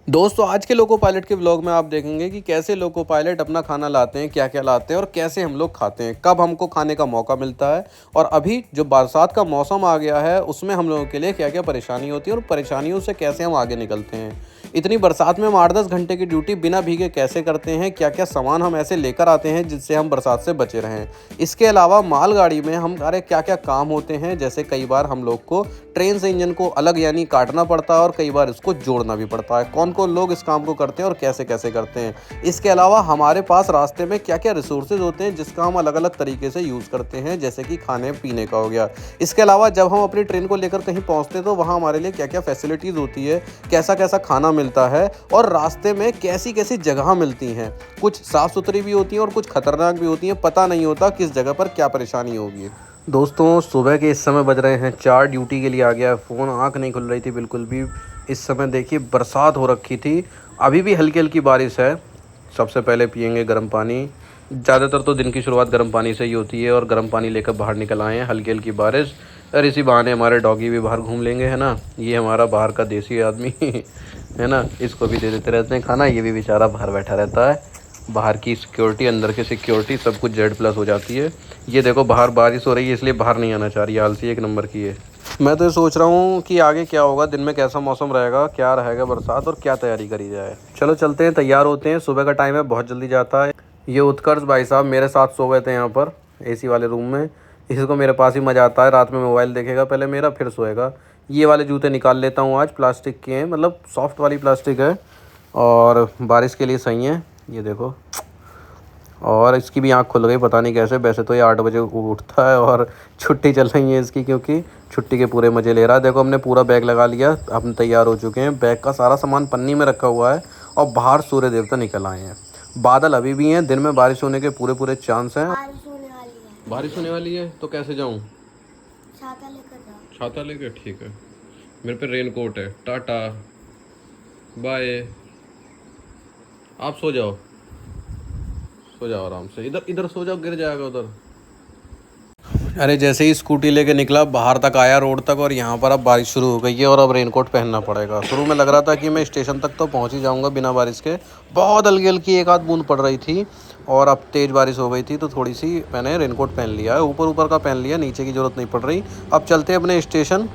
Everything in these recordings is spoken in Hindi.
दोस्तों आज के लोको पायलट के व्लॉग में आप देखेंगे कि कैसे लोको पायलट अपना खाना लाते हैं, क्या क्या लाते हैं और कैसे हम लोग खाते हैं, कब हमको खाने का मौका मिलता है। और अभी जो बरसात का मौसम आ गया है उसमें हम लोगों के लिए क्या क्या परेशानी होती है और परेशानियों से कैसे हम आगे निकलते हैं। इतनी बरसात में हम 8-10 घंटे की ड्यूटी बिना भीगे कैसे करते हैं, क्या क्या सामान हम ऐसे लेकर आते हैं जिससे हम बरसात से बचे रहें। इसके अलावा मालगाड़ी में हमारे क्या क्या काम होते हैं, जैसे कई बार हम लोग को ट्रेन से इंजन को अलग यानी काटना पड़ता है और कई बार इसको जोड़ना भी पड़ता है। कौन कौन लोग इस काम को करते हैं और कैसे कैसे करते हैं। इसके अलावा हमारे पास रास्ते में क्या क्या रिसोर्सेज होते हैं जिसका हम अलग अलग तरीके से यूज़ करते हैं, जैसे कि खाने पीने का हो गया। इसके अलावा जब हम अपनी ट्रेन को लेकर कहीं पहुंचते हैं तो वहाँ हमारे लिए क्या क्या फैसिलिटीज़ होती है, कैसा कैसा खाना मिलता है और रास्ते में कैसी कैसी जगह मिलती हैं। कुछ साफ़ सुथरी भी होती हैं और कुछ खतरनाक भी होती हैं, पता नहीं होता किस जगह पर क्या परेशानी होगी। दोस्तों सुबह के इस समय बज रहे हैं 4, ड्यूटी के लिए आ गया है फ़ोन, आँख नहीं खुल रही थी बिल्कुल भी। इस समय देखिए बरसात हो रखी थी, अभी भी हल्की हल्की बारिश है। सबसे पहले पियेंगे गर्म पानी। ज़्यादातर तो दिन की शुरुआत गर्म पानी से ही होती है और गर्म पानी लेकर बाहर निकल आए हैं। हल्की हल्की बारिश और इसी बहाने हमारे डॉगी भी बाहर घूम लेंगे, है ना। ये हमारा बाहर का देसी आदमी है ना, इसको भी दे देते रहते हैं खाना। ये भी बेचारा बाहर बैठा रहता है। बाहर की सिक्योरिटी, अंदर की सिक्योरिटी सब कुछ Z+ हो जाती है। ये देखो बाहर बारिश हो रही है इसलिए बाहर नहीं आना चाह रही, आलसी एक नंबर की है। मैं तो ये सोच रहा हूँ कि आगे क्या होगा, दिन में कैसा मौसम रहेगा, क्या रहेगा बरसात और क्या तैयारी करी जाए। चलो चलते हैं, तैयार होते हैं। सुबह का टाइम है, बहुत जल्दी जाता है। ये उत्कर्ष भाई साहब मेरे साथ सो गए थे यहाँ पर AC वाले रूम में। इसको मेरे पास ही मज़ा आता है, रात में मोबाइल देखेगा पहले मेरा, फिर सोएगा। ये वाले जूते निकाल लेता हूँ आज, प्लास्टिक के हैं, मतलब सॉफ्ट वाली प्लास्टिक है और बारिश के लिए सही है। ये देखो, और इसकी भी आँख खुल गई, पता नहीं कैसे। वैसे तो ये 8 बजे उठता है और छुट्टी चल रही है इसकी, क्योंकि छुट्टी के पूरे मज़े ले रहा है। देखो हमने पूरा बैग लगा लिया, हम तैयार हो चुके हैं। बैग का सारा सामान पन्नी में रखा हुआ है और बाहर सूर्य देवता निकल आए हैं। बादल अभी भी हैं, दिन में बारिश होने के पूरे पूरे चांस हैं। बारिश होने वाली है तो कैसे जाऊँ? छाता लेकर जाओ। छाता लेकर? ठीक है, मेरे पे रेन कोट है। Tata bye. आप सो जाओ, सो जाओ आराम से। इधर इधर सो जाओ, गिर जाएगा उधर। अरे जैसे ही स्कूटी लेके निकला बाहर तक आया, रोड तक, और यहाँ पर अब बारिश शुरू हो गई है और अब रेनकोट पहनना पड़ेगा। शुरू में लग रहा था कि मैं स्टेशन तक तो पहुँच ही जाऊँगा बिना बारिश के। बहुत हल्की हल्की एक आध बूंद पड़ रही थी और अब तेज़ बारिश हो गई थी तो थोड़ी सी मैंने रेनकोट पहन लिया है। ऊपर ऊपर का पहन लिया, नीचे की ज़रूरत नहीं पड़ रही। अब चलते हैं अपने स्टेशन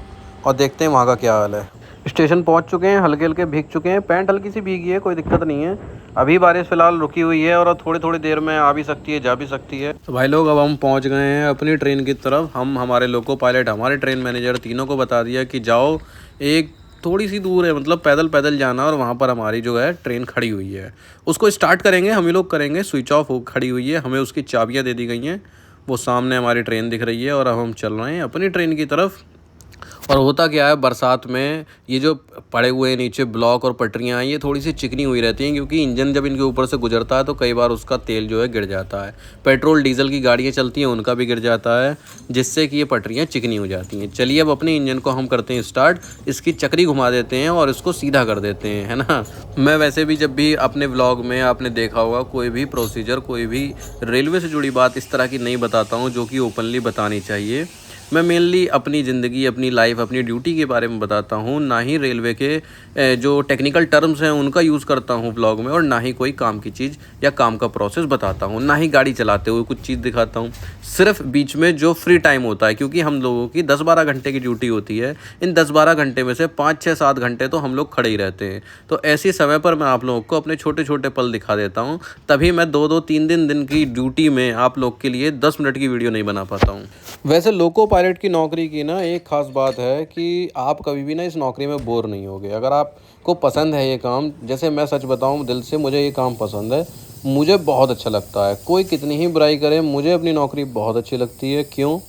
और देखते हैं वहाँ का क्या हाल है। स्टेशन पहुंच चुके हैं, हल्के हल्के भीग चुके हैं। पैंट हल्की सी भीगी है, कोई दिक्कत नहीं है। अभी बारिश फ़िलहाल रुकी हुई है और थोड़ी थोड़ी देर में आ भी सकती है, जा भी सकती है। तो भाई लोग अब हम पहुंच गए हैं अपनी ट्रेन की तरफ। हम हमारे लोको पायलट, हमारे ट्रेन मैनेजर, तीनों को बता दिया कि जाओ, एक थोड़ी सी दूर है, मतलब पैदल पैदल जाना, और वहाँ पर हमारी जो है ट्रेन खड़ी हुई है। उसको स्टार्ट करेंगे, हम ही लोग करेंगे। स्विच ऑफ हो खड़ी हुई है, हमें उसकी चाबियाँ दे दी गई हैं। वो सामने हमारी ट्रेन दिख रही है और अब हम चल रहे हैं अपनी ट्रेन की तरफ। और होता क्या है, बरसात में ये जो पड़े हुए नीचे ब्लॉक और पटरियाँ हैं, ये थोड़ी सी चिकनी हुई रहती हैं, क्योंकि इंजन जब इनके ऊपर से गुजरता है तो कई बार उसका तेल जो है गिर जाता है। पेट्रोल डीजल की गाड़ियाँ चलती हैं, उनका भी गिर जाता है, जिससे कि ये पटरियाँ चिकनी हो जाती हैं। चलिए अब अपने इंजन को हम करते हैं स्टार्ट, इसकी चक्री घुमा देते हैं और इसको सीधा कर देते हैं, है ना। मैं वैसे भी जब भी अपने व्लॉग में आपने देखा होगा, कोई भी प्रोसीजर, कोई भी रेलवे से जुड़ी बात इस तरह की नहीं बताता हूँ जो कि ओपनली बतानी चाहिए। मैं मेनली अपनी ज़िंदगी, अपनी लाइफ, अपनी ड्यूटी के बारे में बताता हूँ, ना ही रेलवे के जो टेक्निकल टर्म्स हैं उनका यूज़ करता हूँ ब्लॉग में, और ना ही कोई काम की चीज़ या काम का प्रोसेस बताता हूँ, ना ही गाड़ी चलाते हुए कुछ चीज़ दिखाता हूँ। सिर्फ बीच में जो फ्री टाइम होता है, क्योंकि हम लोगों की 10-12 घंटे की ड्यूटी होती है, इन 10-12 घंटे में से 5-6-7 घंटे तो हम लोग खड़े ही रहते हैं। तो ऐसे समय पर मैं आप लोगों को अपने छोटे छोटे पल दिखा देता हूँ, तभी मैं 2-2 3 दिन की ड्यूटी में आप लोग के लिए 10 मिनट की वीडियो नहीं बना पाता हूँ। वैसे लोको पायलट की नौकरी की ना एक ख़ास बात है कि आप कभी भी ना इस नौकरी में बोर नहीं होगे। अगर आपको पसंद है ये काम, जैसे मैं सच बताऊं दिल से, मुझे ये काम पसंद है, मुझे बहुत अच्छा लगता है। कोई कितनी ही बुराई करे, मुझे अपनी नौकरी बहुत अच्छी लगती है। क्यों?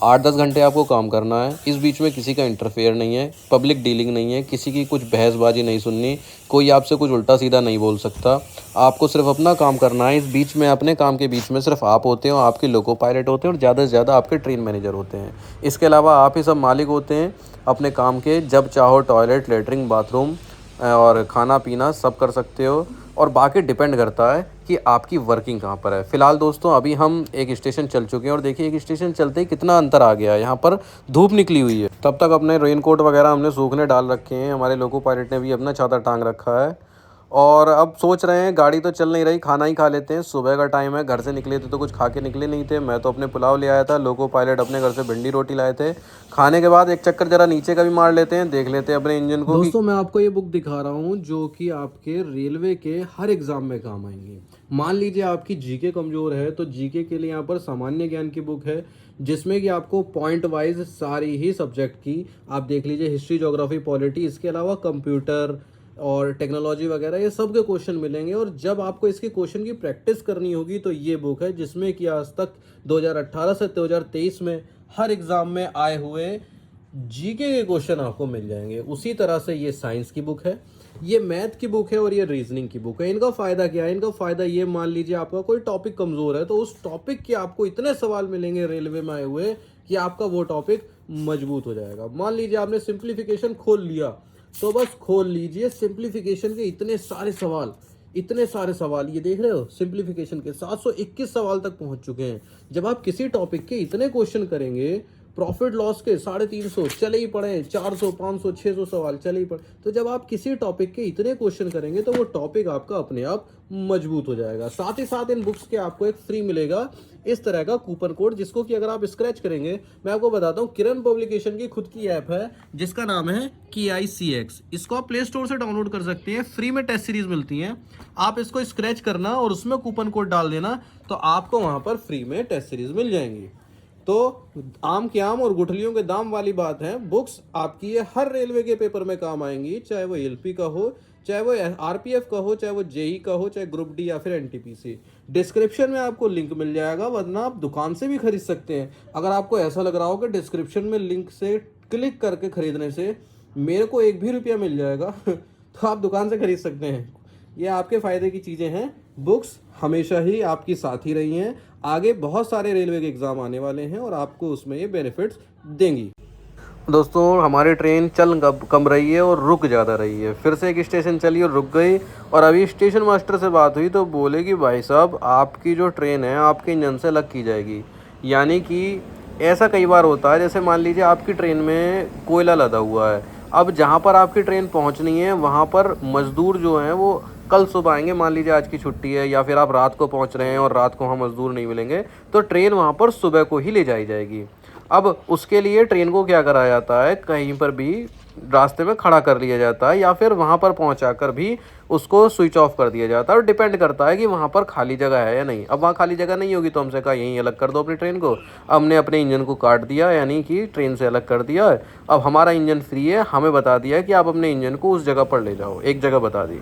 8-10 घंटे आपको काम करना है, इस बीच में किसी का इंटरफेयर नहीं है, पब्लिक डीलिंग नहीं है, किसी की कुछ बहसबाजी नहीं सुननी, कोई आपसे कुछ उल्टा सीधा नहीं बोल सकता। आपको सिर्फ अपना काम करना है। इस बीच में, अपने काम के बीच में सिर्फ आप होते हो, आपके लोको पायलट होते हैं और ज़्यादा से ज़्यादा आपके ट्रेन मैनेजर होते हैं। इसके अलावा आप ही सब मालिक होते हैं अपने काम के। जब चाहो टॉयलेट, लेटरिन, बाथरूम और खाना पीना सब कर सकते हो। और बाकी डिपेंड करता है कि आपकी वर्किंग कहाँ पर है। फ़िलहाल दोस्तों अभी हम एक स्टेशन चल चुके हैं और देखिए एक स्टेशन चलते ही कितना अंतर आ गया है। यहाँ पर धूप निकली हुई है, तब तक अपने रेनकोट वगैरह हमने सूखने डाल रखे हैं। हमारे लोको पायलट ने भी अपना छाता टांग रखा है और अब सोच रहे हैं गाड़ी तो चल नहीं रही, खाना ही खा लेते हैं। सुबह का टाइम है, घर से निकले थे तो कुछ खा के निकले नहीं थे। मैं तो अपने पुलाव ले आया था, लोको पायलट अपने घर से भिंडी रोटी लाए थे। खाने के बाद एक चक्कर ज़रा नीचे का भी मार लेते हैं, देख लेते हैं अपने इंजन को। दोस्तों मैं आपको ये बुक दिखा रहा हूँ जो कि आपके रेलवे के हर एग्ज़ाम में काम आएंगी। मान लीजिए आपकी जीके कमज़ोर है तो जीके के लिए यहाँ पर सामान्य ज्ञान की बुक है, जिसमें कि आपको पॉइंट वाइज सारी ही सब्जेक्ट की आप देख लीजिए, हिस्ट्री, ज्योग्राफी, पॉलिटी, इसके अलावा कंप्यूटर और टेक्नोलॉजी वगैरह ये सब के क्वेश्चन मिलेंगे। और जब आपको इसके क्वेश्चन की प्रैक्टिस करनी होगी तो ये बुक है, जिसमें कि आज तक 2018 से 2023 में हर एग्ज़ाम में आए हुए जीके के क्वेश्चन आपको मिल जाएंगे। उसी तरह से ये साइंस की बुक है, ये मैथ की बुक है और ये रीजनिंग की बुक है। इनका फ़ायदा क्या है? इनका फ़ायदा ये, मान लीजिए आपका कोई टॉपिक कमज़ोर है तो उस टॉपिक के आपको इतने सवाल मिलेंगे रेलवे में आए हुए कि आपका वो टॉपिक मजबूत हो जाएगा। मान लीजिए आपने सिंप्लीफिकेशन खोल लिया तो बस खोल लीजिए, सिंप्लीफिकेशन के इतने सारे सवाल ये देख रहे हो, सिंप्लीफिकेशन के 721 सवाल तक पहुंच चुके हैं। जब आप किसी टॉपिक के इतने क्वेश्चन करेंगे, प्रॉफिट लॉस के 350 चले ही पड़े, 400, 500, 600 सवाल चले ही पड़े, तो जब आप किसी टॉपिक के इतने क्वेश्चन करेंगे तो वो टॉपिक आपका अपने आप मजबूत हो जाएगा। साथ ही साथ इन बुक्स के आपको एक फ्री मिलेगा इस तरह का कूपन कोड, जिसको कि अगर आप स्क्रैच करेंगे, मैं आपको बताता हूँ, किरण पब्लिकेशन की खुद की ऐप है जिसका नाम है KICX। इसको आप प्ले स्टोर से डाउनलोड कर सकते हैं, फ्री में टेस्ट सीरीज मिलती हैं। आप इसको स्क्रैच करना और उसमें कूपन कोड डाल देना तो आपको वहाँ पर फ्री में टेस्ट सीरीज मिल जाएंगी। तो आम के आम और गुठलियों के दाम वाली बात है। बुक्स आपकी ये हर रेलवे के पेपर में काम आएंगी, चाहे वो LP का हो, चाहे वो RPF का हो, चाहे वो JE का हो, चाहे ग्रुप D या फिर NTPC। डिस्क्रिप्शन में आपको लिंक मिल जाएगा, वरना आप दुकान से भी खरीद सकते हैं। अगर आपको ऐसा लग रहा हो कि डिस्क्रिप्शन में लिंक से क्लिक करके खरीदने से मेरे को 1 भी रुपया मिल जाएगा तो आप दुकान से खरीद सकते हैं। ये आपके फ़ायदे की चीज़ें हैं। बुक्स हमेशा ही आपकी साथ ही रही हैं। आगे बहुत सारे रेलवे के एग्ज़ाम आने वाले हैं और आपको उसमें ये बेनिफिट्स देंगी। दोस्तों हमारी ट्रेन चल कम रही है और रुक ज़्यादा रही है। फिर से एक स्टेशन चली और रुक गई, और अभी स्टेशन मास्टर से बात हुई तो बोले कि भाई साहब आपकी जो ट्रेन है आपके इंजन से अलग की जाएगी। यानी कि ऐसा कई बार होता है, जैसे मान लीजिए आपकी ट्रेन में कोयला लदा हुआ है, अब जहाँ पर आपकी ट्रेन पहुँचनी है वहाँ पर मज़दूर जो हैं वो कल सुबह आएंगे। मान लीजिए आज की छुट्टी है या फिर आप रात को पहुँच रहे हैं और रात को वहाँ मज़दूर नहीं मिलेंगे तो ट्रेन वहाँ पर सुबह को ही ले जाई जाएगी। अब उसके लिए ट्रेन को क्या करा जाता है, कहीं पर भी रास्ते में खड़ा कर लिया जाता है या फिर वहाँ पर पहुँचाकर भी उसको स्विच ऑफ कर दिया जाता है, और डिपेंड करता है कि वहाँ पर खाली जगह है या नहीं। अब वहाँ खाली जगह नहीं होगी तो हमसे कहा यहीं अलग कर दो अपनी ट्रेन को। हमने अपने इंजन को काट दिया, यानी कि ट्रेन से अलग कर दिया। अब हमारा इंजन फ्री है, हमें बता दिया कि आप अपने इंजन को उस जगह पर ले जाओ, एक जगह बता दी।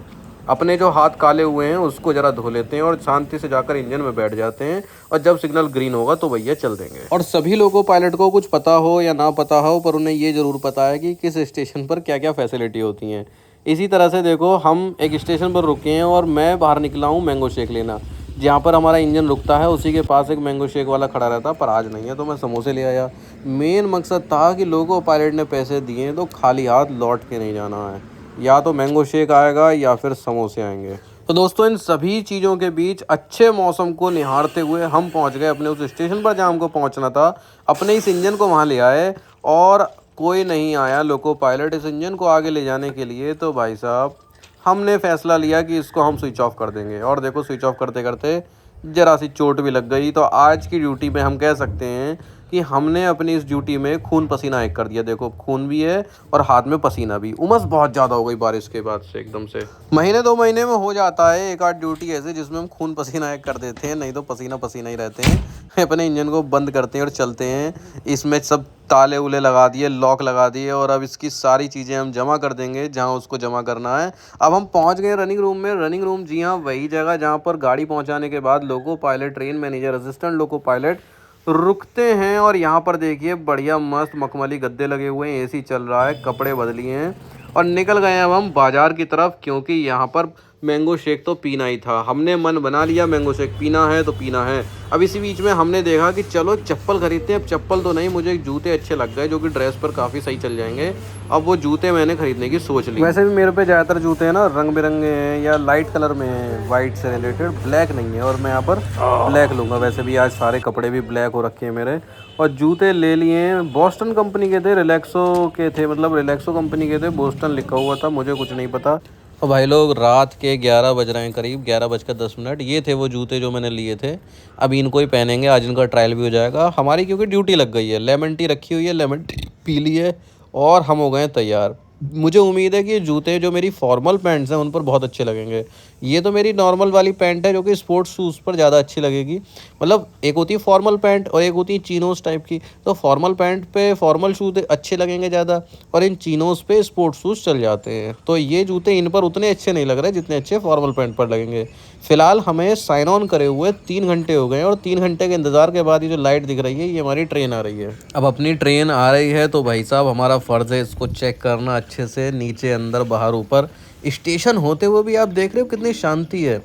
अपने जो हाथ काले हुए हैं उसको ज़रा धो लेते हैं और शांति से जाकर इंजन में बैठ जाते हैं, और जब सिग्नल ग्रीन होगा तो भैया चल देंगे। और सभी लोगों पायलट को कुछ पता हो या ना पता हो, पर उन्हें ये ज़रूर पता है कि किस स्टेशन पर क्या क्या फैसिलिटी होती हैं। इसी तरह से देखो, हम एक स्टेशन पर रुके हैं और मैं बाहर निकला हूँ मैंगो शेक लेना। जहाँ पर हमारा इंजन रुकता है उसी के पास एक मैंगो शेक वाला खड़ा रहता, पर आज नहीं है तो मैं समोसे ले आया। मेन मकसद था कि लोगों पायलट ने पैसे दिए हैं तो खाली हाथ लौट के नहीं जाना है, या तो मैंगो शेक आएगा या फिर समोसे आएंगे। तो दोस्तों इन सभी चीज़ों के बीच अच्छे मौसम को निहारते हुए हम पहुंच गए अपने उस स्टेशन पर जहां हमको पहुंचना था। अपने इस इंजन को वहां ले आए और कोई नहीं आया लोको पायलट इस इंजन को आगे ले जाने के लिए। तो भाई साहब हमने फ़ैसला लिया कि इसको हम स्विच ऑफ कर देंगे, और देखो स्विच ऑफ करते करते ज़रा सी चोट भी लग गई। तो आज की ड्यूटी में हम कह सकते हैं कि हमने अपनी इस ड्यूटी में खून पसीना एक कर दिया। देखो खून भी है और हाथ में पसीना भी। उमस बहुत ज़्यादा हो गई बारिश के बाद से, एकदम से। महीने 2 महीने में हो जाता है एक आध ड्यूटी ऐसे जिसमें हम खून पसीना एक कर देते हैं, नहीं तो पसीना पसीना ही रहते हैं। अपने इंजन को बंद करते हैं और चलते हैं। इसमें सब ताले उले लगा दिए, लॉक लगा दिए, और अब इसकी सारी चीज़ें हम जमा कर देंगे जहाँ उसको जमा करना है। अब हम पहुँच गए रनिंग रूम में। रनिंग रूम, जी हाँ, वही जगह जहाँ पर गाड़ी पहुँचाने के बाद loco pilot, train manager, assistant loco pilot रुकते हैं। और यहाँ पर देखिए बढ़िया मस्त मखमली गद्दे लगे हुए हैं, AC चल रहा है, कपड़े बदलिए हैं और निकल गए हैं अब हम बाज़ार की तरफ, क्योंकि यहाँ पर मैंगो शेक तो पीना ही था। हमने मन बना लिया मैंगो शेक पीना है तो पीना है। अब इसी बीच में हमने देखा कि चलो चप्पल खरीदते हैं। अब चप्पल तो नहीं, मुझे जूते अच्छे लग गए जो कि ड्रेस पर काफ़ी सही चल जाएंगे। अब वो जूते मैंने खरीदने की सोच ली। वैसे भी मेरे पे ज़्यादातर जूते हैं ना रंग बिरंगे हैं या लाइट कलर में हैं, वाइट से रिलेटेड, ब्लैक नहीं है। और मैं यहाँ पर ब्लैक लूँगा। वैसे भी आज सारे कपड़े भी ब्लैक हो रखे हैं मेरे। और जूते ले लिए हैं, बॉस्टन कंपनी के थे, रिलैक्सो के थे, मतलब रिलैक्सो कंपनी के थे, बोस्टन लिखा हुआ था, मुझे कुछ नहीं पता। और भाई लोग रात के 11 बज रहे हैं, करीब 11:10। ये थे वो जूते जो मैंने लिए थे। अब इनको ही पहनेंगे, आज इनका ट्रायल भी हो जाएगा हमारी, क्योंकि ड्यूटी लग गई है। लेमन टी रखी हुई है, लेमन टी पी ली है और हम हो गए हैं तैयार। मुझे उम्मीद है कि ये जूते जो मेरी फॉर्मल पैंट्स हैं उन पर बहुत अच्छे लगेंगे। ये तो मेरी नॉर्मल वाली पैंट है जो कि स्पोर्ट्स शूज़ पर ज़्यादा अच्छी लगेगी। मतलब एक होती है फॉर्मल पैंट और एक होती है चीनोस टाइप की। तो फॉर्मल पैंट पे फॉर्मल शूज़ अच्छे लगेंगे ज़्यादा, और इन चीनोस पे स्पोर्ट्स शूज़ चल जाते हैं। तो ये जूते इन पर उतने अच्छे नहीं लग रहे जितने अच्छे फॉर्मल पैंट पर लगेंगे। फ़िलहाल हमें साइन ऑन करे हुए 3 घंटे हो गए हैं, और 3 घंटे के इंतज़ार के बाद ये जो लाइट दिख रही है ये हमारी ट्रेन आ रही है। अब अपनी ट्रेन आ रही है तो भाई साहब हमारा फ़र्ज़ है इसको चेक करना अच्छे से, नीचे अंदर बाहर ऊपर। स्टेशन होते हुए भी आप देख रहे हो कितनी शांति है।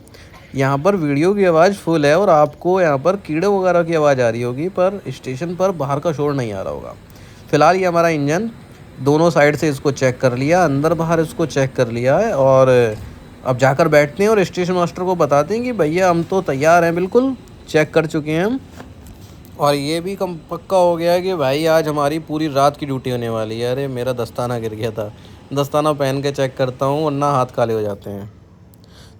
यहाँ पर वीडियो की आवाज़ फुल है और आपको यहाँ पर कीड़े वगैरह की आवाज़ आ रही होगी, पर स्टेशन पर बाहर का शोर नहीं आ रहा होगा। फ़िलहाल ये हमारा इंजन दोनों साइड से इसको चेक कर लिया, अंदर बाहर इसको चेक कर लिया है। और अब जाकर बैठते हैं और स्टेशन मास्टर को बताते हैं कि भैया हम तो तैयार हैं, बिल्कुल चेक कर चुके हैं हम। और ये भी कम पक्का हो गया है कि भाई आज हमारी पूरी रात की ड्यूटी होने वाली है। अरे मेरा दस्ताना गिर गया था, दस्ताना पहन के चेक करता हूँ वरना हाथ काले हो जाते हैं।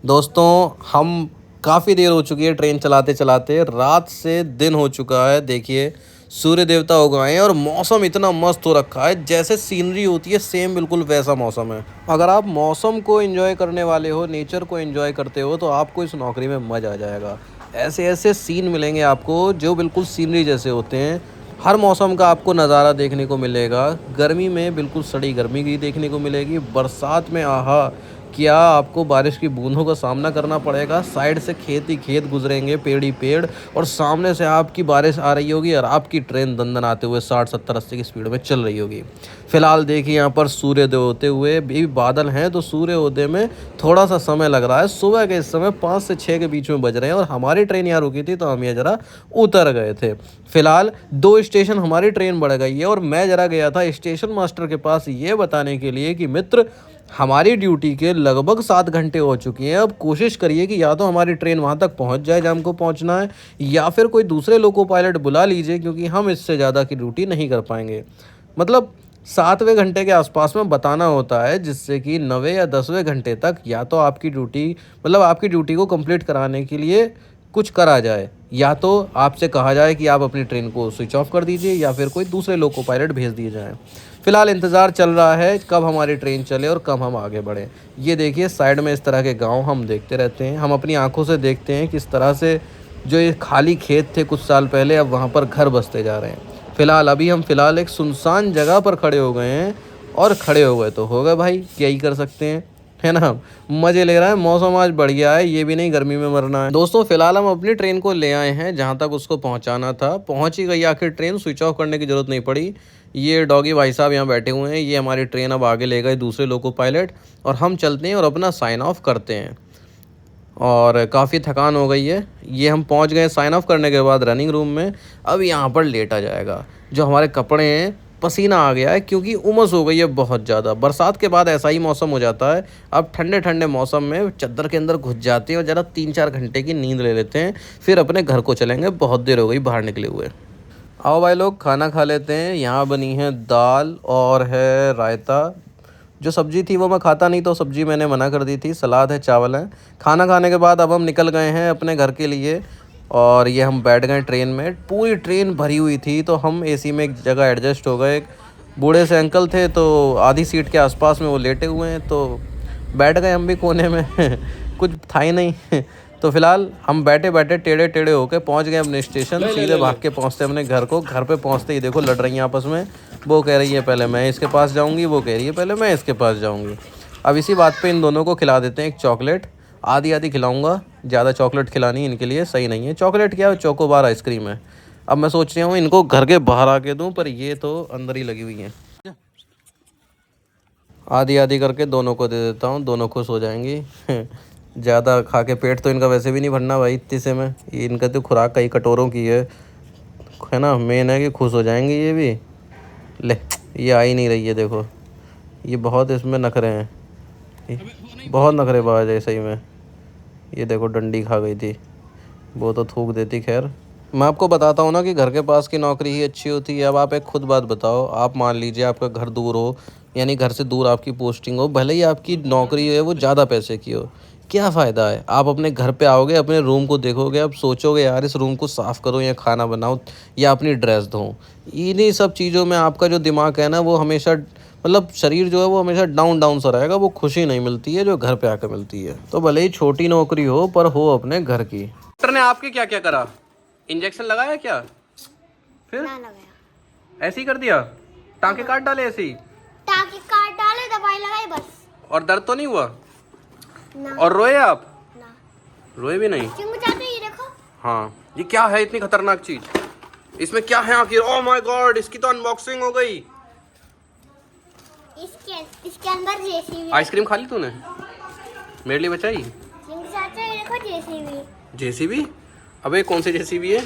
दोस्तों हम काफ़ी देर हो चुकी है ट्रेन चलाते चलाते, रात से दिन हो चुका है। देखिए सूर्य देवता हो गए हैं और मौसम इतना मस्त हो रखा है, जैसे सीनरी होती है सेम बिल्कुल वैसा मौसम है। अगर आप मौसम को एंजॉय करने वाले हो, नेचर को एंजॉय करते हो, तो आपको इस नौकरी में मज़ा आ जाएगा। ऐसे ऐसे सीन मिलेंगे आपको जो बिल्कुल सीनरी जैसे होते हैं। हर मौसम का आपको नज़ारा देखने को मिलेगा। गर्मी में बिल्कुल सड़ी गर्मी की देखने को मिलेगी, बरसात में आहा क्या आपको बारिश की बूंदों का सामना करना पड़ेगा। साइड से खेत ही खेत गुजरेंगे, पेड़ ही पेड़, और सामने से आपकी बारिश आ रही होगी और आपकी ट्रेन दंदनाते हुए 60 70 80 की स्पीड में चल रही होगी। फिलहाल देखिए यहाँ पर सूर्योदय होते हुए भी बादल हैं, तो सूर्योदय में थोड़ा सा समय लग रहा है। सुबह के इस समय 5 से 6 के बीच में बज रहे हैं और हमारी ट्रेन यहाँ रुकी थी तो हम ये ज़रा उतर गए थे। फिलहाल 2 स्टेशन हमारी ट्रेन बढ़ गई है और मैं ज़रा गया था स्टेशन मास्टर के पास ये बताने के लिए कि मित्र हमारी ड्यूटी के लगभग 7 घंटे हो चुकी हैं। अब कोशिश करिए कि या तो हमारी ट्रेन वहाँ तक पहुँच जाए जहाँ हमको पहुँचना है, या फिर कोई दूसरे लोको पायलट बुला लीजिए, क्योंकि हम इससे ज़्यादा की ड्यूटी नहीं कर पाएंगे। मतलब 7वें घंटे के आसपास में बताना होता है, जिससे कि 9वें या 10वें घंटे तक या तो आपकी ड्यूटी, मतलब आपकी ड्यूटी को कंप्लीट कराने के लिए कुछ करा जाए, या तो आपसे कहा जाए कि आप अपनी ट्रेन को स्विच ऑफ कर दीजिए, या फिर कोई दूसरे लोको पायलट भेज दिए जाएँ। फ़िलहाल इंतज़ार चल रहा है कब हमारी ट्रेन चले और कब हम आगे बढ़ें। ये देखिए साइड में इस तरह के गांव हम देखते रहते हैं, हम अपनी आंखों से देखते हैं किस तरह से जो ये खाली खेत थे कुछ साल पहले, अब वहाँ पर घर बसते जा रहे हैं। फ़िलहाल अभी हम फ़िलहाल एक सुनसान जगह पर खड़े हो गए हैं, और खड़े हो गए तो हो गए भाई, क्या ही कर सकते हैं, है ना। मज़े ले रहा है, मौसम आज बढ़िया है, ये भी नहीं गर्मी में मरना है। दोस्तों फ़िलहाल हम अपनी ट्रेन को ले आए हैं जहाँ तक उसको पहुँचाना था। पहुँच ही गई आखिर ट्रेन, स्विच ऑफ करने की ज़रूरत नहीं पड़ी। ये डॉगी भाई साहब यहाँ बैठे हुए हैं, ये हमारी ट्रेन अब आगे ले गए दूसरे लोको पायलट, और हम चलते हैं और अपना साइन ऑफ करते हैं। और काफ़ी थकान हो गई है। ये हम पहुँच गए साइन ऑफ करने के बाद रनिंग रूम में। अब यहाँ पर लेटा जाएगा। जो हमारे कपड़े हैं, पसीना आ गया है क्योंकि उमस हो गई है बहुत ज़्यादा। बरसात के बाद ऐसा ही मौसम हो जाता है। अब ठंडे ठंडे मौसम में चद्दर के अंदर घुस जाते हैं और ज़रा 3-4 घंटे की नींद ले लेते हैं, फिर अपने घर को चलेंगे। बहुत देर हो गई बाहर निकले हुए। आओ भाई लोग खाना खा लेते हैं। यहाँ बनी है दाल और है रायता। जो सब्ज़ी थी वो मैं खाता नहीं, तो सब्ज़ी मैंने मना कर दी थी। सलाद है, चावल है। खाना खाने के बाद अब हम निकल गए हैं अपने घर के लिए, और ये हम बैठ गए ट्रेन में। पूरी ट्रेन भरी हुई थी तो हम एसी में एक जगह एडजस्ट हो गए। एक बूढ़े से अंकल थे तो आधी सीट के आसपास में वो लेटे हुए हैं, तो बैठ गए हम भी कोने में कुछ था ही नहीं तो फिलहाल हम बैठे बैठे टेढ़े टेढ़े होके पहुंच गए अपने स्टेशन। सीधे भाग के पहुंचते अपने घर को। घर पे पहुंचते ही देखो लड़ रही हैं आपस में। वो कह रही है पहले मैं इसके पास जाऊंगी, वो कह रही है पहले मैं इसके पास जाऊंगी। अब इसी बात पे इन दोनों को खिला देते हैं एक चॉकलेट। आधी आधी खिलाऊंगा, ज़्यादा चॉकलेट खिलानी इनके लिए सही नहीं है। चॉकलेट क्या है, चोकोबार आइसक्रीम है। अब मैं सोच रहा हूँ इनको घर के बाहर आके दूँ, पर ये तो अंदर ही लगी हुई हैं। आधी आधी करके दोनों को दे देता हूँ, दोनों खुश हो जाएंगी ज़्यादा खा के पेट तो इनका वैसे भी नहीं भरना भाई इतने से में। ये इनका तो खुराक कई कटोरों की है ना। मेन है कि खुश हो जाएंगे ये भी। ले, ये आ ही नहीं रही है देखो, ये बहुत इसमें नखरे हैं, ये बहुत नखरेबाज है सही में। ये देखो डंडी खा गई थी, वो तो थूक देती। खैर मैं आपको बताता हूँ ना कि घर के पास की नौकरी ही अच्छी होती है। अब आप एक खुद बात बताओ, आप मान लीजिए आपका घर दूर हो, यानी घर से दूर आपकी पोस्टिंग हो, भले ही आपकी नौकरी है वो ज़्यादा पैसे की हो, क्या फ़ायदा है। आप अपने घर पे आओगे, अपने रूम को देखोगे, आप सोचोगे यार इस रूम को साफ़ करो या खाना बनाओ या अपनी ड्रेस धो। इन्हीं सब चीज़ों में आपका जो दिमाग है ना वो हमेशा, मतलब शरीर जो है वो हमेशा डाउन डाउन सा रहेगा। वो खुशी नहीं मिलती है जो घर पे आकर मिलती है। तो भले ही छोटी नौकरी हो पर हो अपने घर की। डॉक्टर ने आपके क्या क्या करा? इंजेक्शन लगाया क्या? फिर ना लगाया, ऐसे ही कर दिया? टाँके काट डाले ऐसे ही? टाँके काट डाले, दवाई लगाई बस। और दर्द तो नहीं हुआ? ना और रोए आप? ना। रोए भी नहीं? चिंगू चाचा ये देखो, हाँ, ये क्या है इतनी खतरनाक चीज? इसमें क्या है आखिर? ओह माय गॉड, इसकी तो अनबॉक्सिंग हो गई। इसके अंदर जेसीबी। आइसक्रीम खा ली तूने? मेरे लिए बचाई? चिंगू चाचा ये देखो जेसीबी। जेसीबी? अबे कौन सी जेसीबी है?